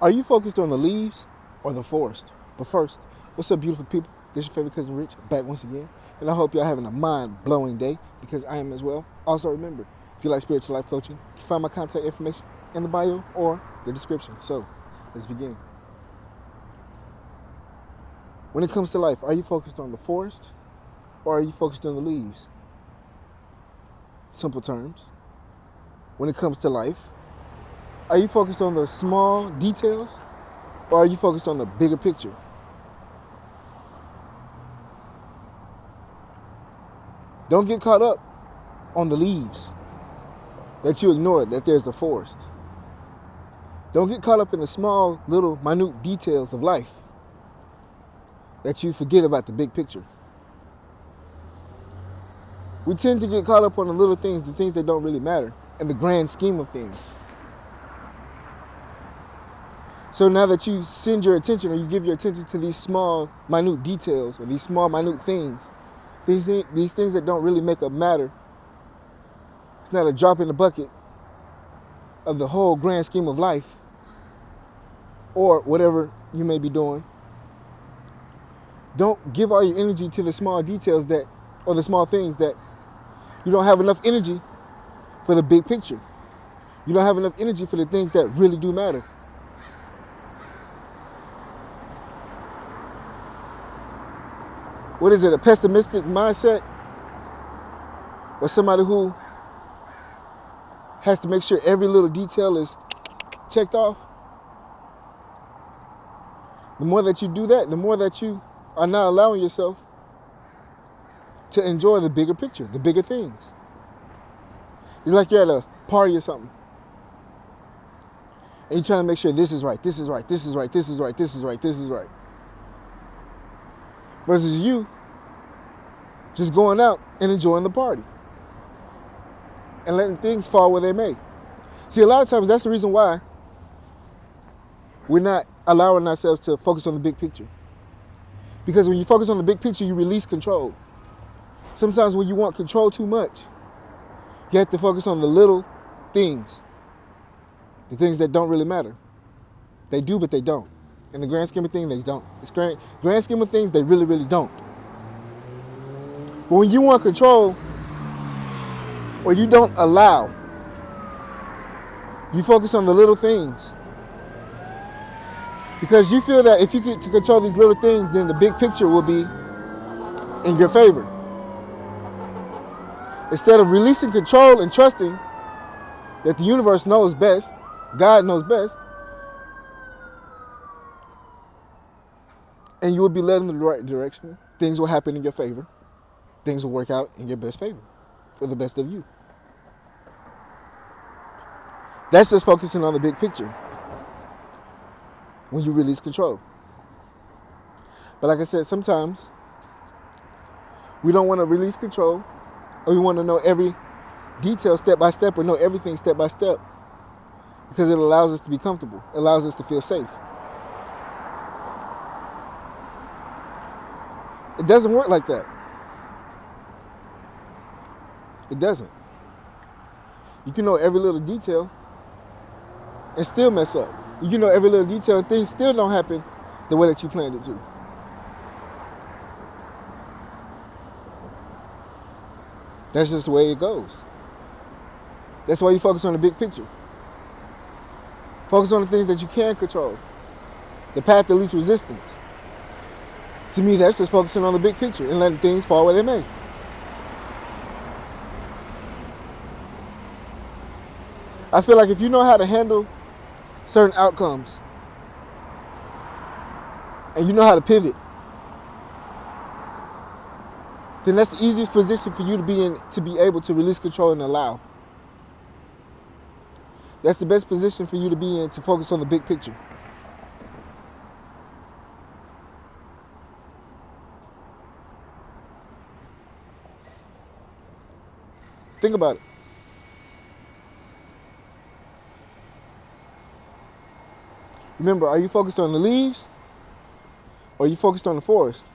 Are you focused on the leaves or the forest? But first, what's up, beautiful people? This is your favorite cousin Rich, back once again. And I hope y'all having a mind-blowing day, because I am as well. Also remember, if you like spiritual life coaching, you can find my contact information in the bio or the description. So, let's begin. When it comes to life, are you focused on the forest or are you focused on the leaves? Simple terms. When it comes to life, are you focused on the small details or are you focused on the bigger picture? Don't get caught up on the leaves that you ignore that there's a forest. Don't get caught up in the small, little, minute details of life that you forget about the big picture. We tend to get caught up on the little things, the things that don't really matter, in the grand scheme of things. So now that you send your attention or you give your attention to these small, minute details or these small, minute things, these things that don't really make a matter, it's not a drop in the bucket of the whole grand scheme of life or whatever you may be doing. Don't give all your energy to the small details or the small things that you don't have enough energy for the big picture. You don't have enough energy for the things that really do matter. What is it, a pessimistic mindset? Or somebody who has to make sure every little detail is checked off? The more that you do that, the more that you are not allowing yourself to enjoy the bigger picture, the bigger things. It's like you're at a party or something, and you're trying to make sure this is right, this is right, this is right, this is right, this is right, this is right. Versus you just going out and enjoying the party and letting things fall where they may. See, a lot of times that's the reason why we're not allowing ourselves to focus on the big picture. Because when you focus on the big picture, you release control. Sometimes when you want control too much, you have to focus on the little things, the things that don't really matter. They do, but they don't. In the grand scheme of things, they don't. The grand scheme of things, they really, really don't. But when you want control, or you don't allow, you focus on the little things. Because you feel that if you get to control these little things, then the big picture will be in your favor. Instead of releasing control and trusting that the universe knows best, God knows best, and you will be led in the right direction, things will happen in your favor. Things will work out in your best favor, for the best of you. That's just focusing on the big picture when you release control. But like I said, sometimes we don't want to release control, or we want to know every detail step by step, or know everything step by step, because it allows us to be comfortable. It allows us to feel safe. It doesn't work like that. It doesn't. You can know every little detail and still mess up. You can know every little detail and things still don't happen the way that you planned it to. That's just the way it goes. That's why you focus on the big picture. Focus on the things that you can control. The path of least resistance. To me, that's just focusing on the big picture and letting things fall where they may. I feel like if you know how to handle certain outcomes and you know how to pivot, then that's the easiest position for you to be in, to be able to release control and allow. That's the best position for you to be in, to focus on the big picture. Think about it. Remember, are you focused on the leaves or are you focused on the forest?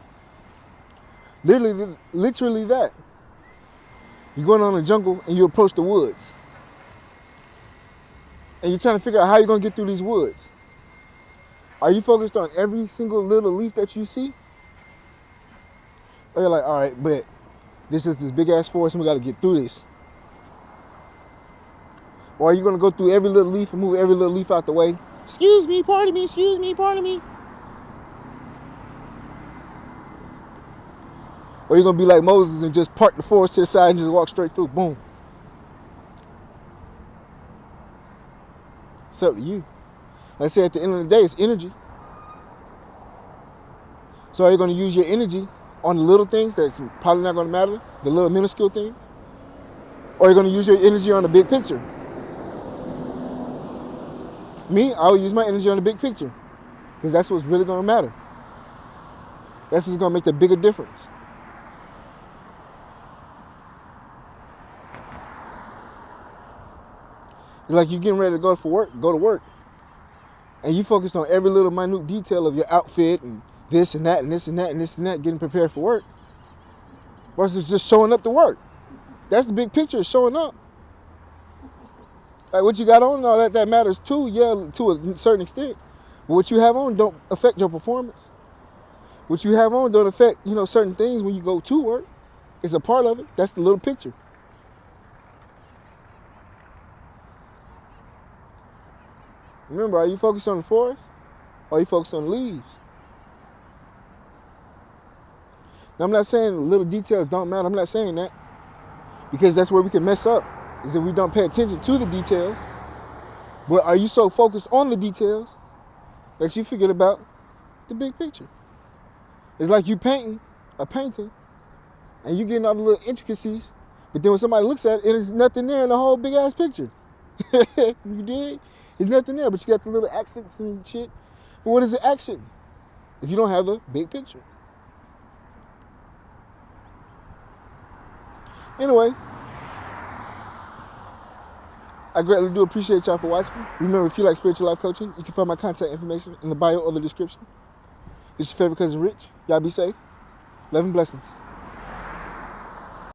Literally that. You're going on a jungle and you approach the woods. And you're trying to figure out how you're going to get through these woods. Are you focused on every single little leaf that you see? Or you're like, all right, but this is this big ass forest and we got to get through this. Or are you going to go through every little leaf and move every little leaf out the way? Excuse me, pardon me, excuse me, pardon me. Or you're going to be like Moses and just park the forest to the side and just walk straight through. Boom. It's up to you. Like I said, at the end of the day, it's energy. So are you going to use your energy on the little things that's probably not going to matter, the little minuscule things? Or are you going to use your energy on the big picture? Me, I will use my energy on the big picture because that's what's really going to matter. That's what's going to make the bigger difference. It's like you getting ready to go to work, and you focused on every little minute detail of your outfit and this and that and this and that and this and that, getting prepared for work, versus just showing up to work. That's the big picture, showing up. Like what you got on and all that matters too, yeah, to a certain extent. But what you have on don't affect your performance. What you have on don't affect, certain things when you go to work. It's a part of it. That's the little picture. Remember, are you focused on the forest or are you focused on the leaves? Now, I'm not saying little details don't matter. I'm not saying that. Because that's where we can mess up, is if we don't pay attention to the details. But are you so focused on the details that you forget about the big picture? It's like you painting a painting and you getting all the little intricacies, but then when somebody looks at it, there's nothing there in the whole big ass picture. You dig? There's nothing there, but you got the little accents and shit. But what is an accent if you don't have the big picture? Anyway, I greatly do appreciate y'all for watching. Remember, if you like spiritual life coaching, you can find my contact information in the bio or the description. It's your favorite cousin, Rich. Y'all be safe. Love and blessings.